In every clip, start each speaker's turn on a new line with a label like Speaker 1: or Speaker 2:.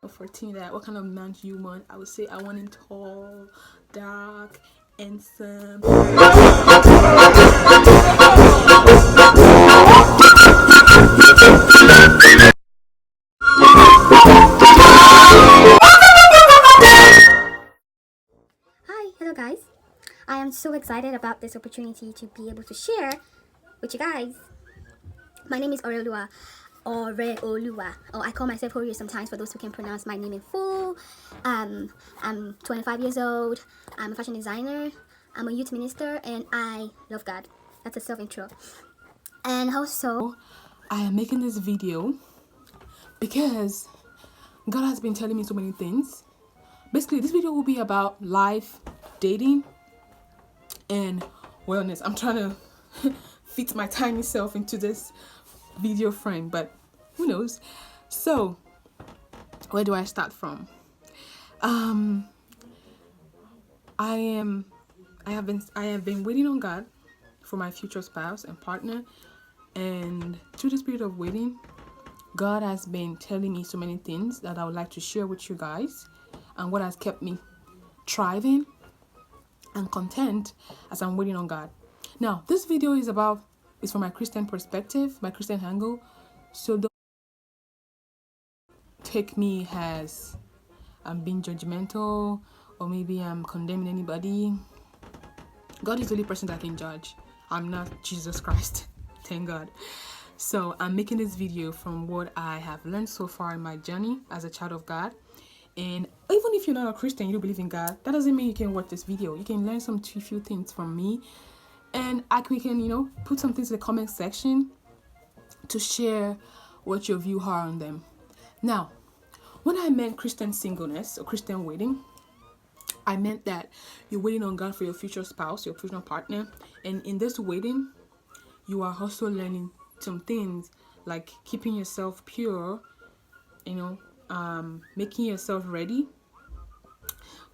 Speaker 1: or 14 that what kind of man do you want? I would say I want him tall, dark, handsome.
Speaker 2: Hi, hello guys. I am so excited about this opportunity to be able to share with you guys. My name is Oreolua. Oreolua. Oh, I call myself Oreo sometimes for those who can pronounce my name in full. I'm 25 years old. I'm a fashion designer. I'm a youth minister and I love God. That's a self-intro. And also,
Speaker 1: I am making this video because God has been telling me so many things. Basically, this video will be about life, dating, and wellness. I'm trying to fit my tiny self into this video frame, but who knows? So, where do I start from? I have been waiting on God for my future spouse and partner, and through this period of waiting, God has been telling me so many things that I would like to share with you guys, and what has kept me thriving and content as I'm waiting on God. Now, this video is from my Christian perspective, my Christian angle, so don't take me as I'm being judgmental or maybe I'm condemning anybody. God is the only person that can judge. I'm not Jesus Christ. Thank God. So I'm making this video from what I have learned so far in my journey as a child of God. And even if you're not a Christian, you don't believe in God, that doesn't mean you can watch this video. You can learn few things from me. And we can, put some things in the comment section to share what your view are on them. Now, when I meant Christian singleness or Christian waiting, I meant that you're waiting on God for your future spouse, your future partner. And in this waiting, you are also learning some things like keeping yourself pure, making yourself ready.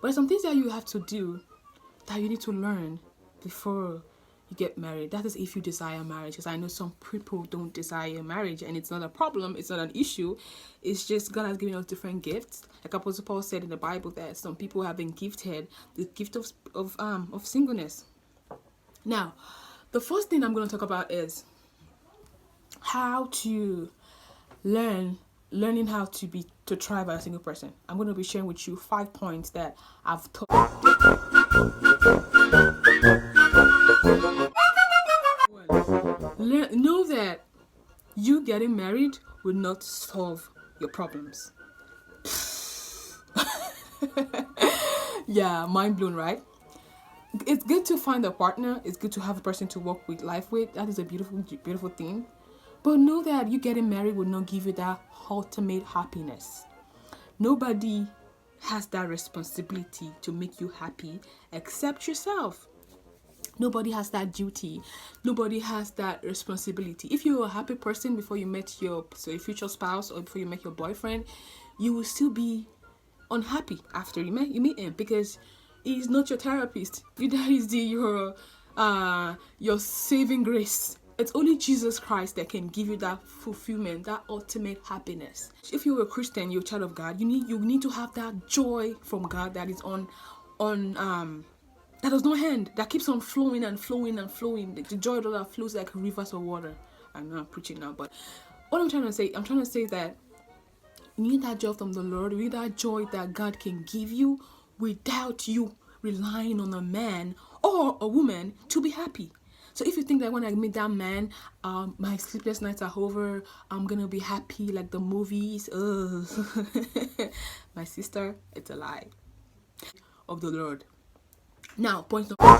Speaker 1: But some things that you have to do that you need to learn before you get married. That is if you desire marriage, because I know some people don't desire marriage, and it's not a problem, it's not an issue. It's just God has given us different gifts. Like Apostle Paul said in the Bible that some people have been gifted the gift of singleness. Now, the first thing I'm going to talk about is how to learning how to thrive as a single person. I'm going to be sharing with you 5 points that I've taught. Know that you getting married will not solve your problems. Yeah, mind blown, right? It's good to find a partner. It's good to have a person to work with life with. That is a beautiful thing. But know that you getting married will not give you that ultimate happiness. Nobody has that responsibility to make you happy except yourself. Nobody has that duty. Nobody has that responsibility. If you're a happy person before you met your future spouse or before you met your boyfriend, you will still be unhappy after you meet him, because he's not your therapist. That is your saving grace. It's only Jesus Christ that can give you that fulfillment, that ultimate happiness. If you're a Christian, you're a child of God, you need to have that joy from God that is that does not end, that keeps on flowing and flowing and flowing. The joy that flows like rivers of water. I'm not preaching now, but what I'm trying to say that you need that joy from the Lord. You need that joy that God can give you without you relying on a man or a woman to be happy. So if you think that when I meet that man, my sleepless nights are over, I'm gonna be happy like the movies, my sister, it's a lie of the Lord. Now, point number.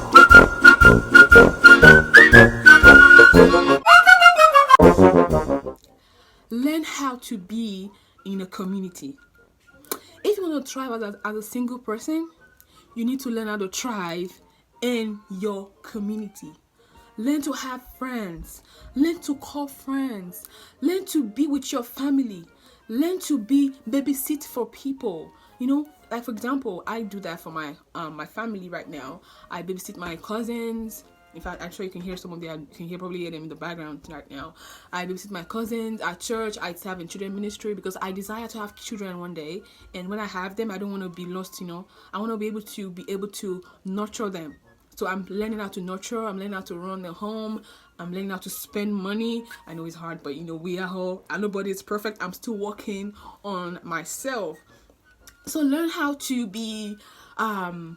Speaker 1: Learn how to be in a community. If you want to thrive as a single person, you need to learn how to thrive in your community. Learn to have friends. Learn to call friends. Learn to be with your family. Learn to babysit for people. Like for example, I do that for my family right now. I babysit my cousins, In fact, I'm sure you can hear some of them. You can probably hear them in the background right now. I visit my cousins at church. I serve in children ministry because I desire to have children one day. And when I have them, I don't want to be lost. I want to be able to nurture them. So I'm learning how to nurture. I'm learning how to run the home. I'm learning how to spend money. I know it's hard, but we are all. And nobody is perfect. I'm still working on myself. So learn how to be in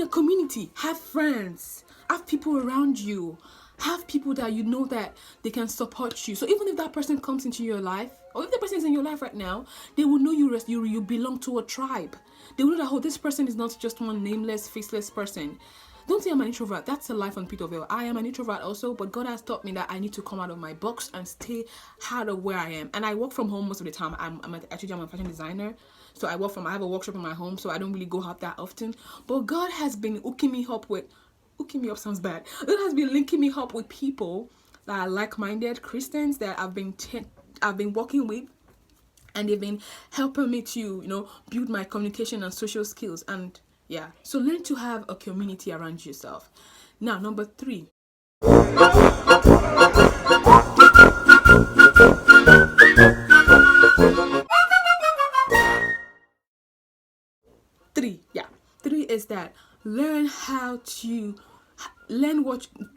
Speaker 1: a community. Have friends. Have people around you. Have people that you know that they can support you. So even if that person comes into your life, or if the person is in your life right now, they will know you belong to a tribe. They will know that, oh, this person is not just one nameless, faceless person. Don't say I'm an introvert. That's a lie from Pit of Hell. I am an introvert also, but God has taught me that I need to come out of my box and stay out of where I am. And I work from home most of the time. I'm a fashion designer. So I have a workshop in my home, so I don't really go out that often. But God has been hooking me up sounds bad. God has been linking me up with people that are like-minded Christians that I've been working with, and they've been helping me to build my communication and social skills. And yeah, so learn to have a community around yourself. Now, number 3. Three is that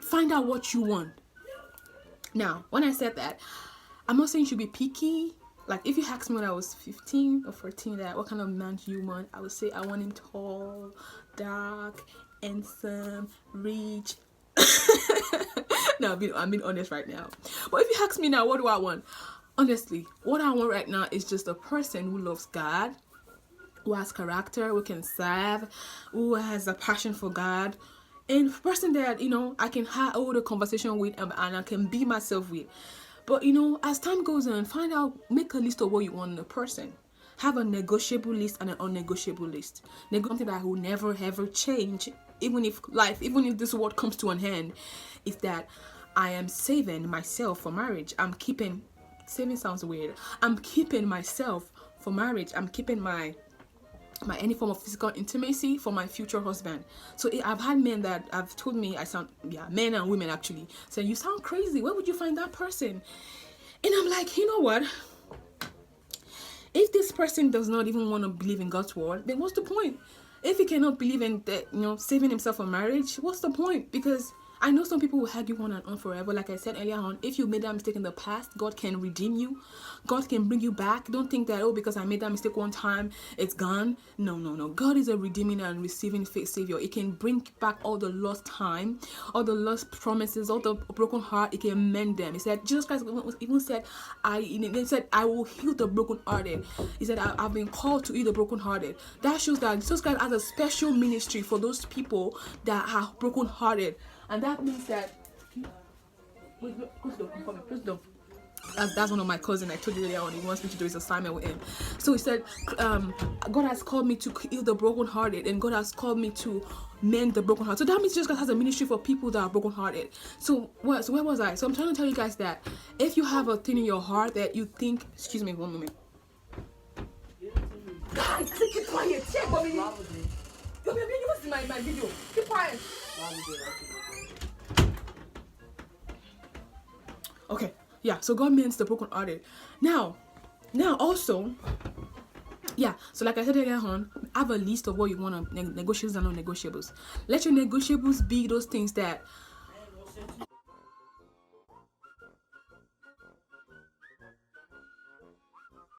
Speaker 1: find out what you want. Now, when I said that, I'm not saying you should be picky. Like, if you asked me when I was 15 or 14 that what kind of man do you want, I would say I want him tall, dark, handsome, rich. No, I'm being honest right now. But if you ask me now, what do I want? Honestly, what I want right now is just a person who loves God, who has character, who can serve, who has a passion for God, and a person that I can hold a conversation with and I can be myself with. But as time goes on, make a list of what you want in a person. Have a negotiable list and an unnegotiable list. Something that will never ever change, even if this world comes to an end, is that I am saving myself for marriage. Saving sounds weird. I'm keeping myself for marriage. I'm keeping my any form of physical intimacy for my future husband. So I've had men that have told me men and women actually say, you sound crazy, where would you find that person? And I'm like, you know what, if this person does not even want to believe in God's word, then what's the point? If he cannot believe in saving himself for marriage, what's the point? Because I know some people will argue on and on forever. Like I said earlier on, if you made that mistake in the past, God can redeem you. God can bring you back. Don't think that, because I made that mistake one time, it's gone. No. God is a redeeming and receiving Savior. It can bring back all the lost time, all the lost promises, all the broken heart. It can mend them. He said, Jesus Christ even said, I will heal the brokenhearted. He said, I've been called to heal the brokenhearted. That shows that Jesus Christ has a special ministry for those people that are brokenhearted. And that means that that's one of my cousins. I told you earlier on, he wants me to do his assignment with him. So he said, God has called me to heal the brokenhearted, and God has called me to mend the broken heart. So that means Jesus Christ has a ministry for people that are brokenhearted. So where was I? So I'm trying to tell you guys that if you have a thing in your heart that you think, excuse me, one moment. Guys, keep quiet. Check, mommy. You was in my video. Keep quiet. Okay, yeah, so God means the brokenhearted. Now also, yeah, so like I said earlier on, have a list of what you want to negotiables and non-negotiables. Let your negotiables be those things that